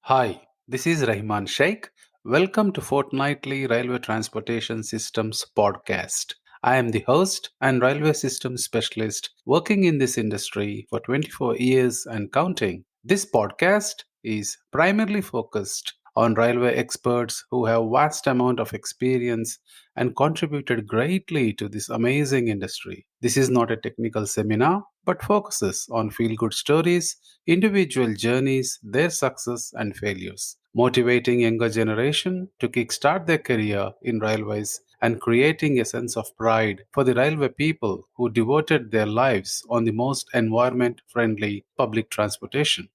Hi, this is Rahman Sheikh. Welcome to Fortnightly Railway Transportation Systems podcast. I am the host and railway systems specialist working in this industry for 24 years and counting. This podcast is primarily focused on railway experts who have vast amount of experience and contributed greatly to this amazing industry. This is not a technical seminar but focuses on feel good stories, individual journeys, their success and failures, motivating younger generation to kickstart their career in railways and creating a sense of pride for the railway people who devoted their lives on the most environment friendly public transportation.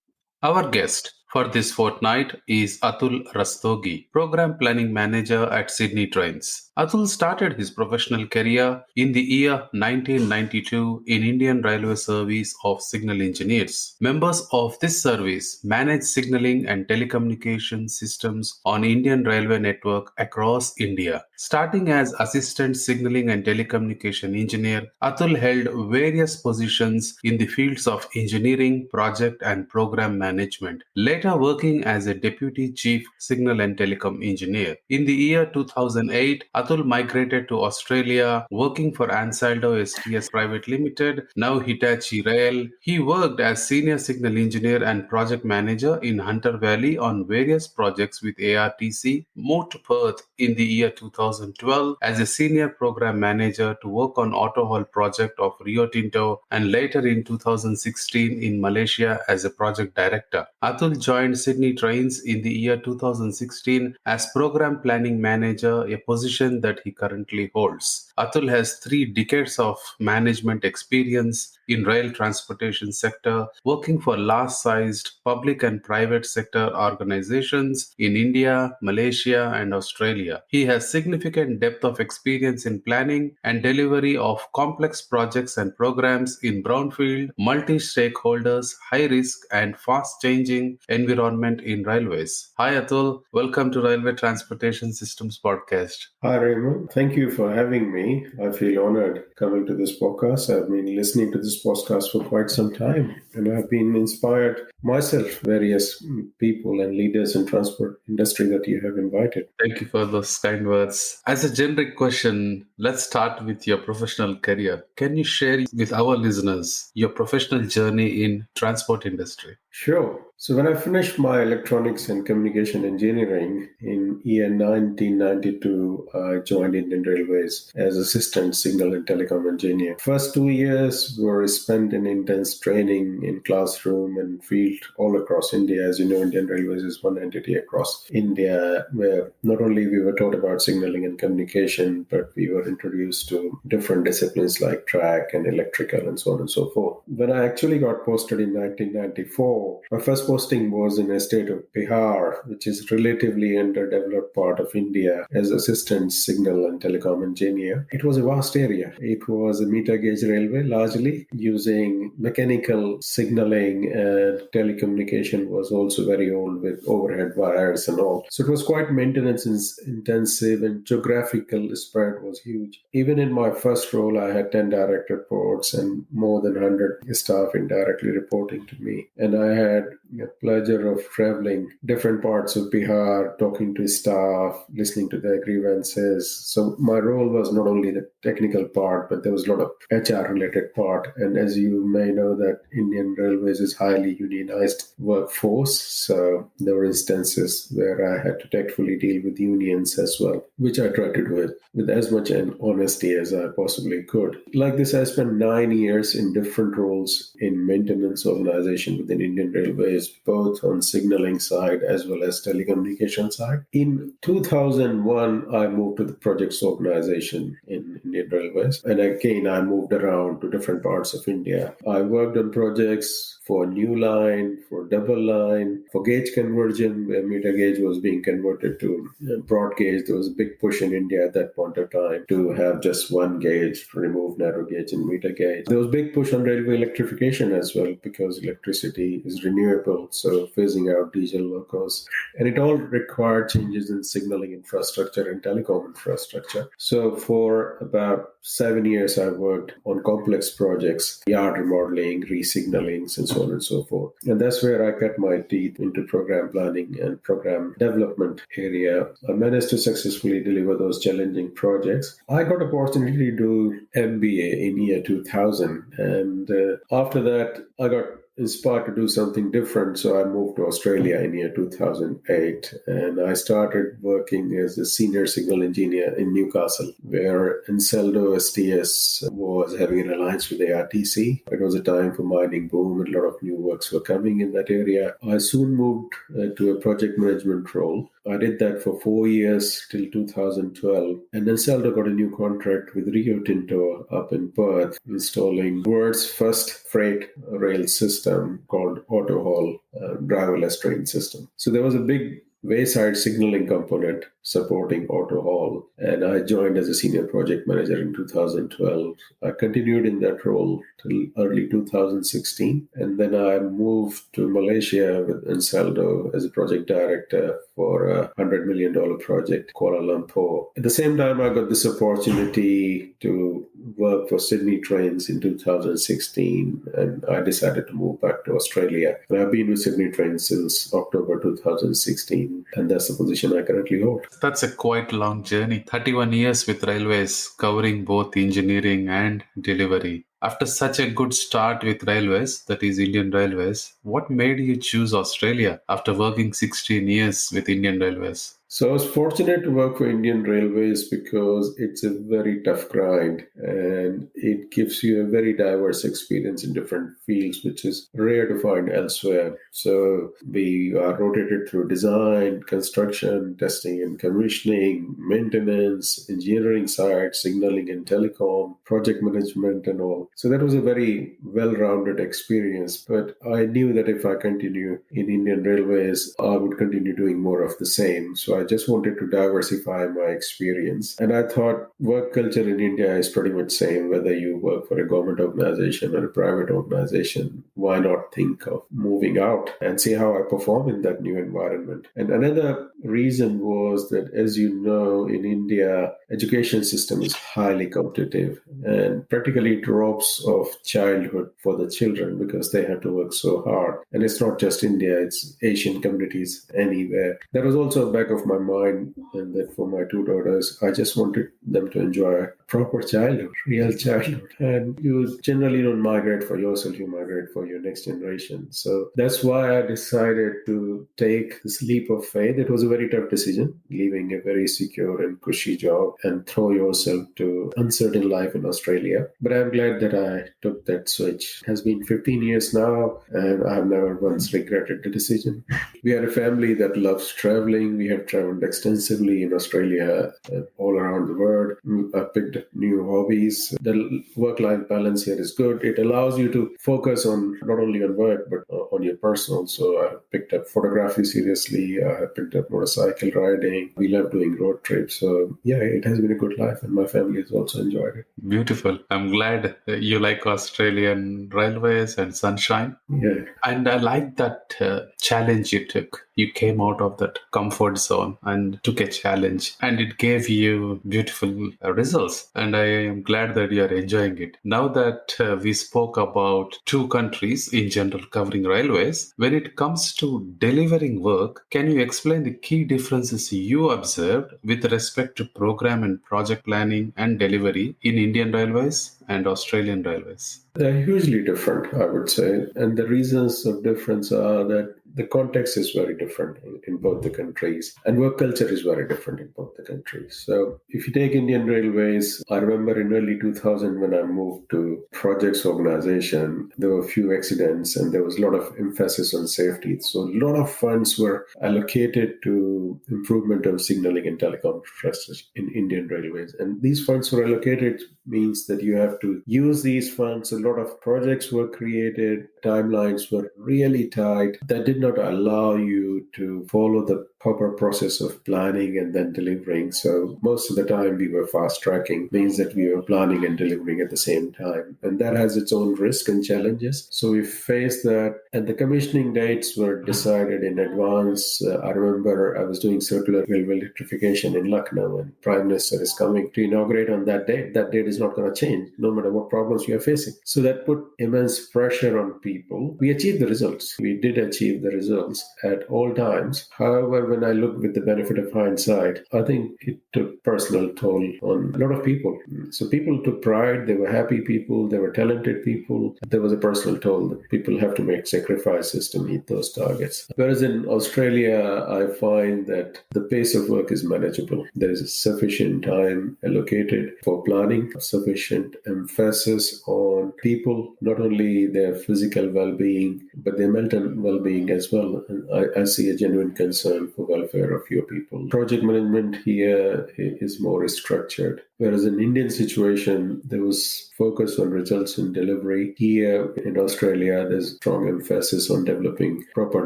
Our guest for this fortnight is Atul Rastogi, Program Planning Manager at Sydney Trains. Atul started his professional career in the year 1992 in Indian Railway Service of Signal Engineers. Members of this service manage signaling and telecommunication systems on Indian Railway network across India. Starting as Assistant Signaling and Telecommunication Engineer, Atul held various positions in the fields of engineering, project and program management, later working as a Deputy Chief Signal and Telecom Engineer. In the year 2008, Atul migrated to Australia, working for Ansaldo STS Private Limited, now Hitachi Rail. He worked as Senior Signal Engineer and Project Manager in Hunter Valley on various projects with ARTC, moved to Perth in the year 2012 as a Senior Program Manager to work on Auto Haul project of Rio Tinto, and later in 2016 in Malaysia as a Project Director. Atul joined Sydney Trains in the year 2016 as Program Planning Manager, a position that he currently holds. Atul has 3 decades of management experience in rail transportation sector, working for large-sized public and private sector organizations in India, Malaysia, and Australia. He has significant depth of experience in planning and delivery of complex projects and programs in brownfield, multi-stakeholders, high-risk, and fast-changing environment in railways. Hi, Atul. Welcome to Railway Transportation Systems Podcast. Hi, Raymond. Thank you for having me. I feel honored coming to this podcast. I've been listening to this podcast for quite some time, and I've been inspired myself, various people and leaders in transport industry that you have invited. Thank you for those kind words. As a generic question, let's start with your professional career. Can you share with our listeners your professional journey in transport industry? Sure. So when I finished my electronics and communication engineering in year 1992, I joined Indian Railways as assistant signal and telecom engineer. First 2 years were spent in intense training in classroom and field all across India. As you know, Indian Railways is one entity across India where not only we were taught about signaling and communication, but we were introduced to different disciplines like track and electrical and so on and so forth. When I actually got posted in 1994, my first posting was in a state of Bihar, which is relatively underdeveloped part of India, as assistant signal and telecom engineer. It was a vast area. It was a meter gauge railway, largely using mechanical signaling, and telecommunication was also very old with overhead wires and all. So it was quite maintenance intensive, and geographical spread was huge. Even in my first role, I had 10 direct reports and more than 100 staff indirectly reporting to me. And I had the pleasure of traveling different parts of Bihar, talking to staff, listening to their grievances. So my role was not only the technical part, but there was a lot of HR related part. And as you may know, that Indian Railways is highly unionized workforce. So there were instances where I had to tactfully deal with unions as well, which I tried to do it with as much honesty as I possibly could. Like this, I spent 9 years in different roles in maintenance organization within Indian Railways, both on signaling side as well as telecommunication side. In 2001, I moved to the projects organization in Indian Railways. And again, I moved around to different parts of India. I worked on projects for new line, for double line, for gauge conversion, where meter gauge was being converted to broad gauge. There was a big push in India at that point of time to have just one gauge, to remove narrow gauge and meter gauge. There was a big push on railway electrification as well, because electricity is is renewable, so phasing out diesel locos. And it all required changes in signaling infrastructure and telecom infrastructure. So for about 7 years, I worked on complex projects, yard remodeling, re-signalings, and so on and so forth. And that's where I cut my teeth into program planning and program development area. I managed to successfully deliver those challenging projects. I got opportunity to do MBA in year 2000, and after that, I got inspired to do something different. So I moved to Australia in year 2008, and I started working as a senior signal engineer in Newcastle, where Ansaldo STS was having an alliance with ARTC. It was a time for mining boom, and a lot of new works were coming in that area. I soon moved to a project management role. I did that for 4 years till 2012. And then Ansaldo got a new contract with Rio Tinto up in Perth, installing the world's first freight rail system called AutoHaul, driverless train system. So there was a big wayside signaling component supporting AutoHaul, and I joined as a senior project manager in 2012. I continued in that role till early 2016, and then I moved to Malaysia with Ansaldo as a project director for a $100 million project, Kuala Lumpur. At the same time, I got this opportunity to work for Sydney Trains in 2016, and I decided to move back to Australia. And I've been with Sydney Trains since October 2016, and that's the position I currently hold. That's a quite long journey. 31 years with railways, covering both engineering and delivery. After such a good start with railways, that is Indian Railways, what made you choose Australia after working 16 years with Indian Railways? So I was fortunate to work for Indian Railways because it's a very tough grind, and it gives you a very diverse experience in different fields, which is rare to find elsewhere. So we are rotated through design, construction, testing and commissioning, maintenance, engineering side, signaling and telecom, project management and all. So that was a very well-rounded experience. But I knew that if I continue in Indian Railways, I would continue doing more of the same. So I just wanted to diversify my experience. And I thought work culture in India is pretty much same, whether you work for a government organization or a private organization. Why not think of moving out and see how I perform in that new environment? And another reason was that, as you know, in India, education system is highly competitive and practically drops off childhood for the children because they have to work so hard. And it's not just India, it's Asian communities anywhere. That was also back of my mind, and that for my two daughters, I just wanted them to enjoy proper childhood, real childhood. And you generally don't migrate for yourself, you migrate for your next generation. So that's why I decided to take this leap of faith. It was a very tough decision, leaving a very secure and cushy job and throw yourself to uncertain life in Australia. But I'm glad that I took that switch. It has been 15 years now, and I've never once regretted the decision. We are a family that loves traveling. We have traveled extensively in Australia and all around the world. I picked new hobbies. The work-life balance here is good. It allows you to focus on not only on work, but on your personal. So I picked up photography seriously. I picked up motorcycle riding. We love doing road trips. So yeah, it has been a good life, and my family has also enjoyed it. Beautiful. I'm glad you like Australian railways and sunshine. Yeah. And I like that challenge you took. You came out of that comfort zone and took a challenge, and it gave you beautiful results. And I am glad that you are enjoying it. Now that we spoke about two countries in general covering railways, when it comes to delivering work, can you explain the key differences you observed with respect to program and project planning and delivery in Indian Railways and Australian Railways? They're hugely different, I would say. And the reasons of difference are that the context is very different in both the countries, and work culture is very different in both the countries. So if you take Indian Railways, I remember in early 2000 when I moved to projects organization, there were a few accidents and there was a lot of emphasis on safety. So a lot of funds were allocated to improvement of signaling and telecom infrastructure in Indian Railways. And these funds were allocated means that you have to use these funds. A lot of projects were created timelines were really tight. That did not allow you to follow the proper process of planning and then delivering. So most of the time we were fast tracking, means that we were planning and delivering at the same time. And that has its own risk and challenges. So we faced that, and the commissioning dates were decided in advance. I remember I was doing circular railway electrification in Lucknow, and Prime Minister is coming to inaugurate on that date. That date is not going to change, no matter what problems we are facing. So that put immense pressure on people. We achieved the results. We did achieve the results at all times. However, when I look with the benefit of hindsight, I think it took personal toll on a lot of people. So people took pride. They were happy people. They were talented people. There was a personal toll that people have to make sacrifices to meet those targets. Whereas in Australia, I find that the pace of work is manageable. There is sufficient time allocated for planning, sufficient emphasis on people, not only their physical well-being, but their mental well-being as well. And I see a genuine concern for welfare of your people. Project management here is more structured. Whereas in Indian situation, there was focus on results and delivery. Here in Australia, there's strong emphasis on developing proper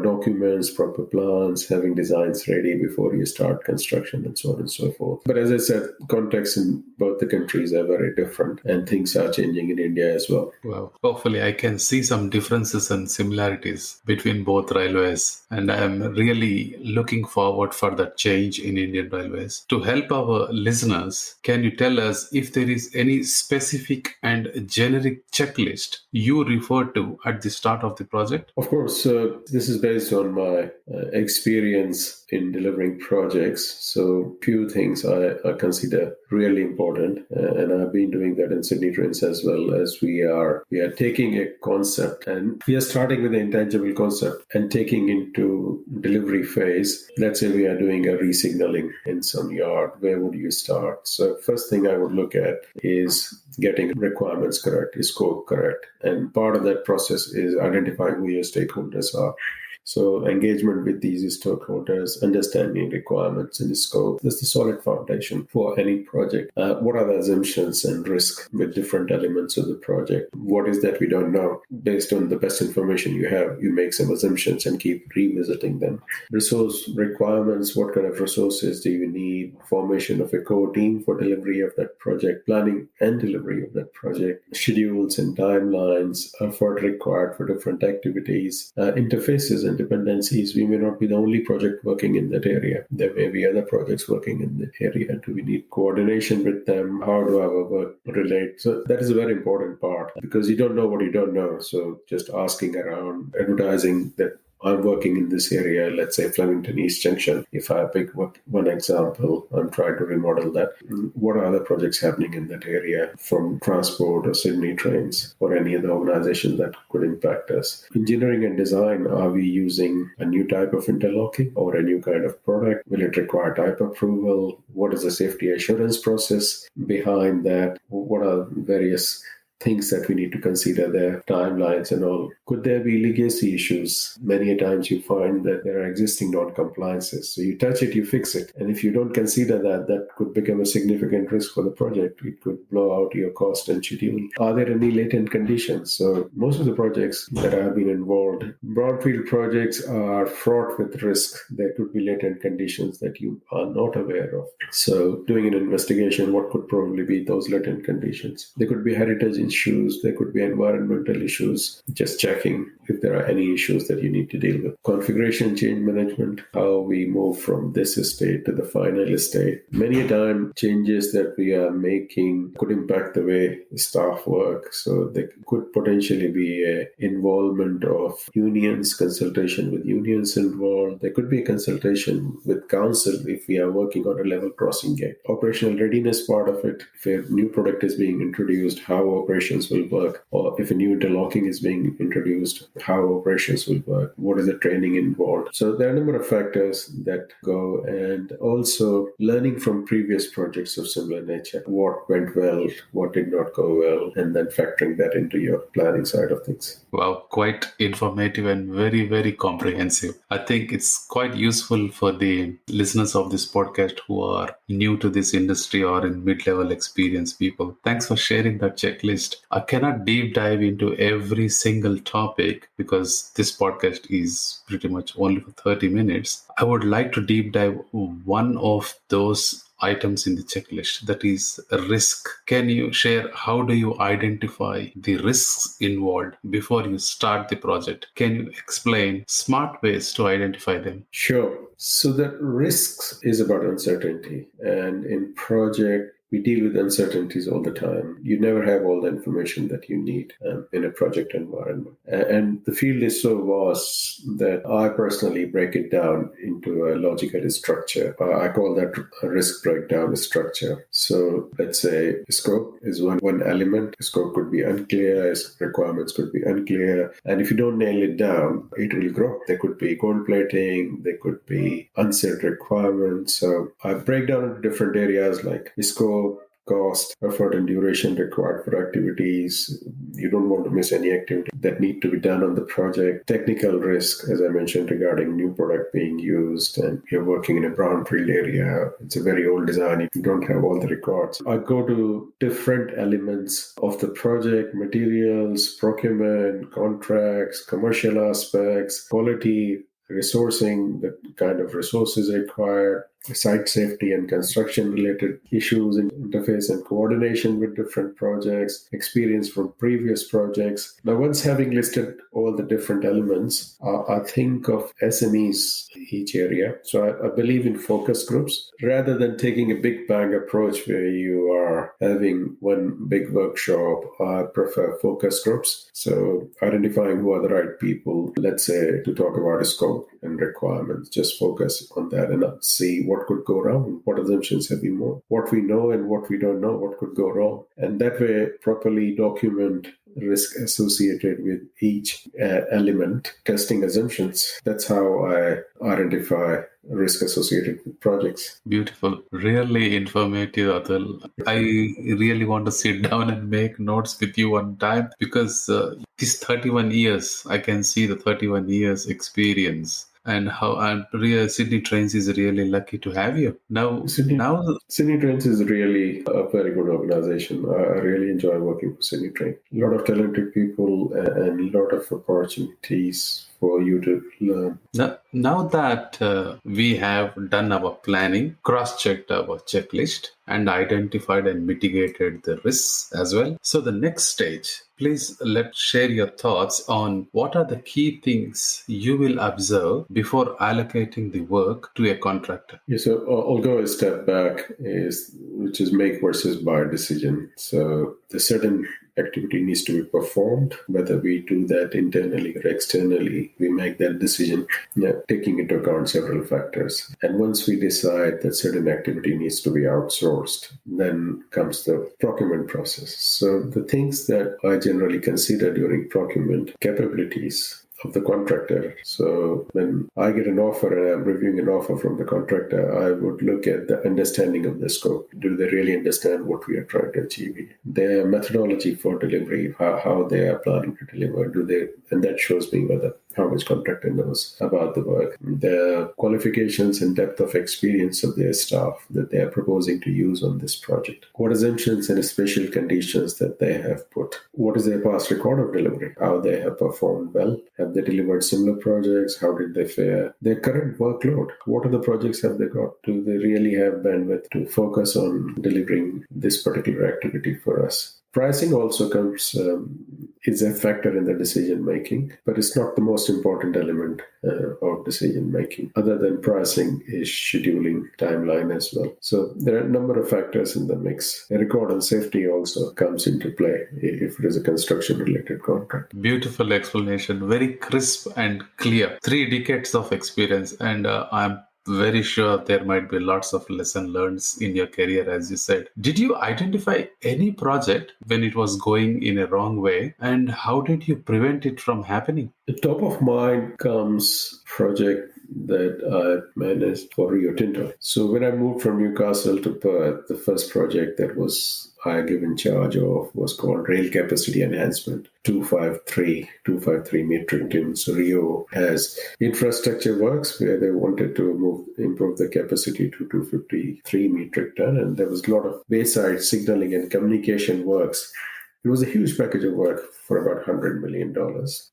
documents, proper plans, having designs ready before you start construction, and so on and so forth. But as I said, contexts in both the countries are very different, and things are changing in India as well. Well, hopefully, I can see some differences and similarities between both railways, and I am really looking forward for that change in Indian Railways. To help our listeners, can you tell us if there is any specific and generic checklist you refer to at the start of the project? Of course, this is based on my experience in delivering projects. So, few things I consider really important, and I've been doing that in Sydney Trains as well. As we are taking a concept, and we are starting with an intangible concept and taking into delivery phase. Let's say we are doing a resignaling in some yard. Where would you start? So, first thing I would look at is getting requirements correct, is scope correct, and part of that process is identifying who your stakeholders are. So engagement with these stakeholders, understanding requirements and scope, that's the solid foundation for any project. What are the assumptions and risk with different elements of the project? What is that we don't know? Based on the best information you have, you make some assumptions and keep revisiting them. Resource requirements, what kind of resources do you need? Formation of a core team for delivery of that project, planning and delivery of that project, schedules and timelines, effort required for different activities, interfaces and dependencies. We may not be the only project working in that area. There may be other projects working in that area. Do we need coordination with them? How do our work relate? So that is a very important part, because you don't know what you don't know. So just asking around, advertising that I'm working in this area, let's say Flemington East Junction. If I pick one example, I'm trying to remodel that. What are other projects happening in that area from transport or Sydney Trains or any other organization that could impact us? Engineering and design, are we using a new type of interlocking or a new kind of product? Will it require type approval? What is the safety assurance process behind that? What are various things that we need to consider, their timelines and all? Could there be legacy issues? Many a times you find that there are existing non-compliances. So you touch it, you fix it. And if you don't consider that, that could become a significant risk for the project. It could blow out your cost and schedule. Are there any latent conditions? So most of the projects that I have been involved, brownfield projects are fraught with risk. There could be latent conditions that you are not aware of. So doing an investigation, what could probably be those latent conditions? There could be heritage issues, there could be environmental issues. Just checking if there are any issues that you need to deal with. Configuration change management, how we move from this state to the final state. Many a time, changes that we are making could impact the way staff work. So there could potentially be a involvement of unions, consultation with unions involved. There could be a consultation with council if we are working on a level crossing gate. Operational readiness part of it, if a new product is being introduced, how operations will work, or if a new interlocking is being introduced, how operations will work, what is the training involved. So there are a number of factors that go, and also learning from previous projects of similar nature. What went well, what did not go well, and then factoring that into your planning side of things. Wow, quite informative and very, very comprehensive. I think it's quite useful for the listeners of this podcast who are new to this industry or in mid-level experienced people. Thanks for sharing that checklist. specialist. I cannot deep dive into every single topic because this podcast is pretty much only for 30 minutes. I would like to deep dive one of those items in the checklist, that is a risk. Can you share how do you identify the risks involved before you start the project? Can you explain smart ways to identify them? Sure. So the risks is about uncertainty. And in project, we deal with uncertainties all the time. You never have all the information that you need in a project environment. And the field is so vast that I personally break it down into a logical structure. I call that a risk breakdown structure. So let's say scope is one element. Scope could be unclear, requirements could be unclear. And if you don't nail it down, it will grow. There could be gold plating, there could be unset requirements. So I break down into different areas like scope, cost, effort, and duration required for activities. You don't want to miss any activity that need to be done on the project. Technical risk, as I mentioned, regarding new product being used, and you're working in a brownfield area. It's a very old design. If you don't have all the records, I go to different elements of the project: materials, procurement, contracts, commercial aspects, quality, resourcing, the kind of resources required, site safety and construction related issues in interface and coordination with different projects, experience from previous projects. Now, once having listed all the different elements, I think of SMEs each area. So I believe in focus groups rather than taking a big bang approach where you are having one big workshop. I prefer focus groups. So identifying who are the right people, let's say, to talk about a scope and requirements, just focus on that and see what could go wrong, what assumptions have been made, what we know and what we don't know, what could go wrong. And that way, properly document risk associated with each element, testing assumptions. That's how I identify risk associated with projects. Beautiful. Really informative, Atul. I really want to sit down and make notes with you one time because these 31 years, I can see the 31 years experience and how Sydney Trains is really lucky to have you. Sydney, Now, Sydney Trains is really a very good organization. I really enjoy working for Sydney Train. A lot of talented people and a lot of opportunities for you to learn. now that we have done our planning, cross-checked our checklist, and identified and mitigated the risks as well. So the next stage, please let's share your thoughts on what are the key things you will observe before allocating the work to a contractor. Yeah, so I'll go a step back, which is make versus buy decision. So the certain activity needs to be performed, whether we do that internally or externally, we make that decision, taking into account several factors. And once we decide that certain activity needs to be outsourced, then comes the procurement process. So the things that I generally consider during procurement: capabilities of the contractor. So when I get an offer and I'm reviewing an offer from the contractor, I would look at the understanding of the scope. Do they really understand what we are trying to achieve here? Their methodology for delivery, how they are planning to deliver, and that shows me whether how much contractor knows about the work. The qualifications and depth of experience of their staff that they are proposing to use on this project. What assumptions and special conditions that they have put. What is their past record of delivery? How they have performed well? Have they delivered similar projects? How did they fare? Their current workload. What other projects have they got? Do they really have bandwidth to focus on delivering this particular activity for us? Pricing also is a factor in the decision making, but it's not the most important element of decision making. Other than pricing is scheduling, timeline as well. So there are a number of factors in the mix. Record and safety also comes into play if it is a construction related contract. Beautiful explanation, very crisp and clear. 3 decades of experience, and I'm very sure there might be lots of lesson learned in your career, as you said. Did you identify any project when it was going in a wrong way, and how did you prevent it from happening? The top of mind comes project that I managed for Rio Tinto. So when I moved from Newcastle to Perth, the first project that was I given charge of was called Rail Capacity Enhancement, 253 metric tons. So Rio has infrastructure works where they wanted to improve the capacity to 253 metric ton, and there was a lot of wayside signaling and communication works It was a huge package of work for about $100 million.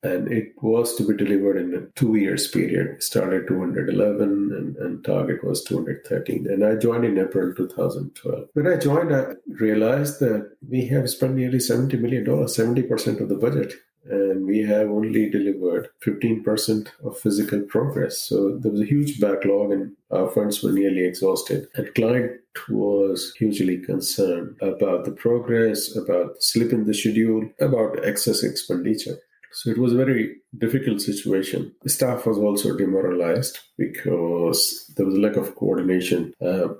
And it was to be delivered in a 2 years period. It started 211 and target was 213. And I joined in April 2012. When I joined, I realized that we have spent nearly $70 million, 70% of the budget, and we have only delivered 15% of physical progress. So there was a huge backlog and our funds were nearly exhausted. And client was hugely concerned about the progress, about slip in the schedule, about excess expenditure. So it was a very difficult situation. The staff was also demoralized because there was a lack of coordination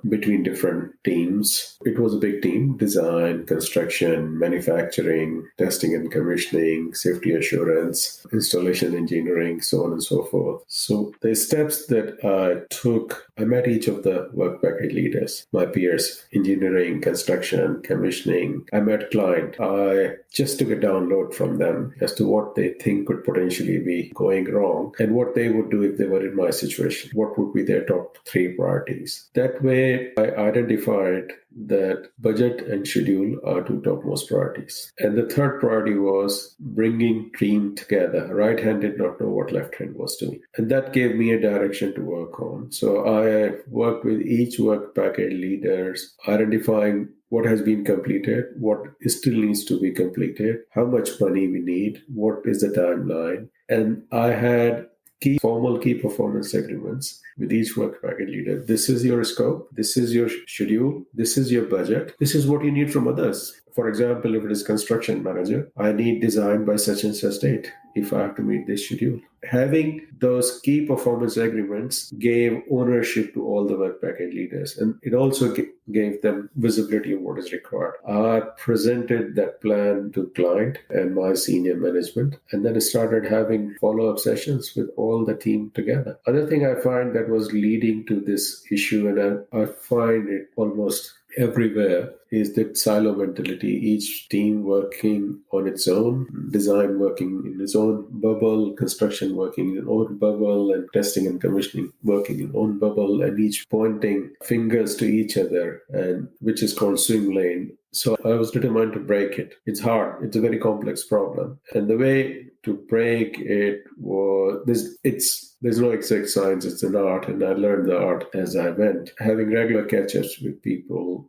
between different teams. It was a big team: design, construction, manufacturing, testing and commissioning, safety assurance, installation engineering, so on and so forth. So the steps that I took, I met each of the work package leaders, my peers, engineering, construction, commissioning. I met client. I just took a download from them as to what they think could potentially be going wrong and what they would do if they were in my situation. What would be their top 3 priorities? That way, I identified that budget and schedule are 2 topmost priorities. And the third priority was bringing team together. Right hand did not know what left hand was doing. And that gave me a direction to work on. So I worked with each work package leaders, identifying what has been completed, what still needs to be completed, how much money we need, what is the timeline. And I had formal key performance agreements with each work package leader. This is your scope, this is your schedule, this is your budget, this is what you need from others. For example, if it is construction manager, I need design by such and such date if I have to meet this schedule. Having those key performance agreements gave ownership to all the work package leaders, and it also gave them visibility of what is required. I presented that plan to client and my senior management, and then I started having follow-up sessions with all the team together. Other thing I find that was leading to this issue, and I find it almost everywhere, is that silo mentality. Each team working on its own, design working in its own bubble, construction working in its own bubble, and testing and commissioning working in its own bubble, and each pointing fingers to each other, and which is called swim lane. So I was determined to break it. It's hard. It's a very complex problem. And the way to break it was there's no exact science, it's an art, and I learned the art as I went. Having regular catch-ups with people,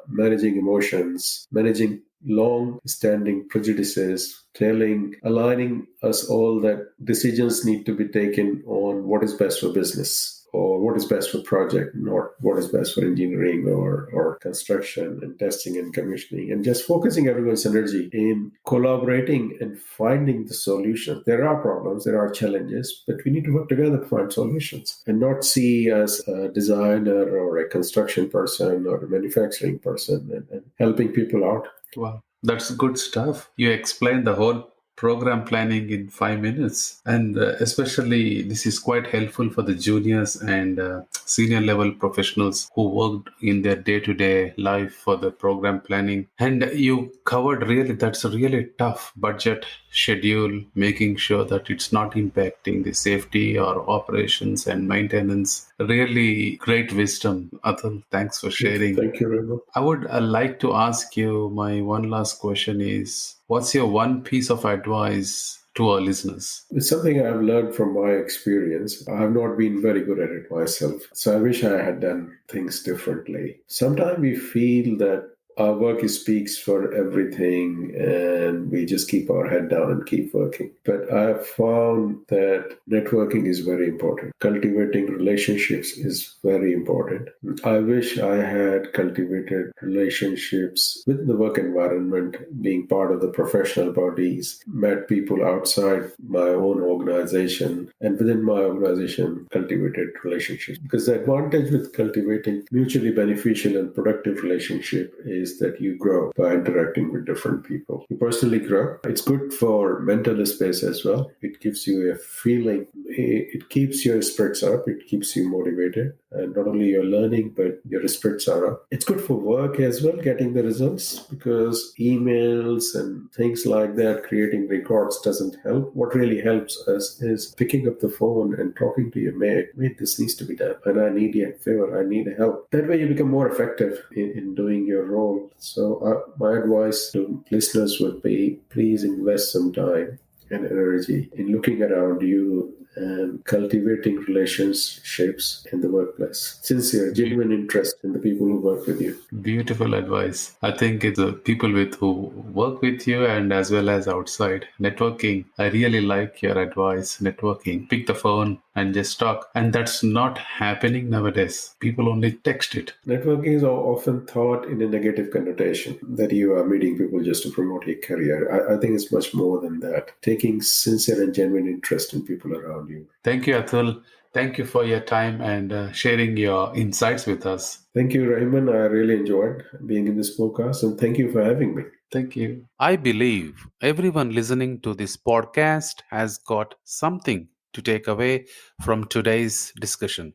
managing emotions, managing long-standing prejudices, aligning us all that decisions need to be taken on what is best for business or what is best for project, not what is best for engineering or construction and testing and commissioning, and just focusing everyone's energy in collaborating and finding the solution. There are problems, there are challenges, but we need to work together to find solutions and not see as a designer or a construction person or a manufacturing person and helping people out. Wow, that's good stuff. You explained the whole program planning in 5 minutes, and especially this is quite helpful for the juniors and senior level professionals who worked in their day-to-day life for the program planning. And you covered really, that's a really tough budget schedule, making sure that it's not impacting the safety or operations and maintenance. Really great wisdom, Atul. Thanks for sharing. Thank you very much. I would like to ask you, my one last question is, what's your one piece of advice to our listeners? It's something I've learned from my experience. I have not been very good at it myself. So I wish I had done things differently. Sometimes we feel that our work speaks for everything and we just keep our head down and keep working. But I've found that networking is very important. Cultivating relationships is very important. I wish I had cultivated relationships with the work environment, being part of the professional bodies, met people outside my own organization, and within my organization, cultivated relationships. Because the advantage with cultivating mutually beneficial and productive relationship is that you grow by interacting with different people. You personally grow. It's good for mental space as well. It gives you a feeling. It keeps your spirits up. It keeps you motivated. And not only you're learning, but your spirits are up. It's good for work as well, getting the results, because emails and things like that, creating records doesn't help. What really helps us is picking up the phone and talking to your mate, this needs to be done, and I need your favor, I need help. That way you become more effective in doing your role. So my advice to listeners would be, please invest some time and energy in looking around you and cultivating relationships in the workplace. Sincere, genuine interest in the people who work with you. Beautiful advice. I think it's the people with who work with you and as well as outside networking. I really like your advice. Networking, pick the phone and just talk, and that's not happening nowadays. People only text it. Networking is often thought in a negative connotation, that you are meeting people just to promote your career. I think it's much more than that. Taking sincere and genuine interest in people around you. Thank you, Atul. Thank you for your time and sharing your insights with us. Thank you, Rahman. I really enjoyed being in this podcast, and thank you for having me. Thank you. I believe everyone listening to this podcast has got something to take away from today's discussion.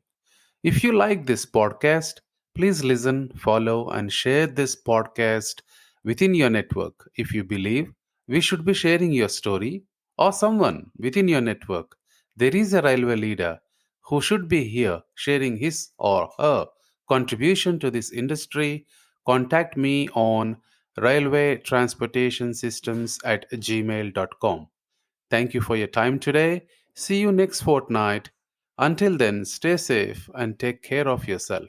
If you like this podcast, please listen, follow, and share this podcast within your network. If you believe we should be sharing your story or someone within your network, there is a railway leader who should be here sharing his or her contribution to this industry, contact me on railway transportation systems at gmail.com. Thank you for your time today. See you next fortnight. Until then, stay safe and take care of yourself.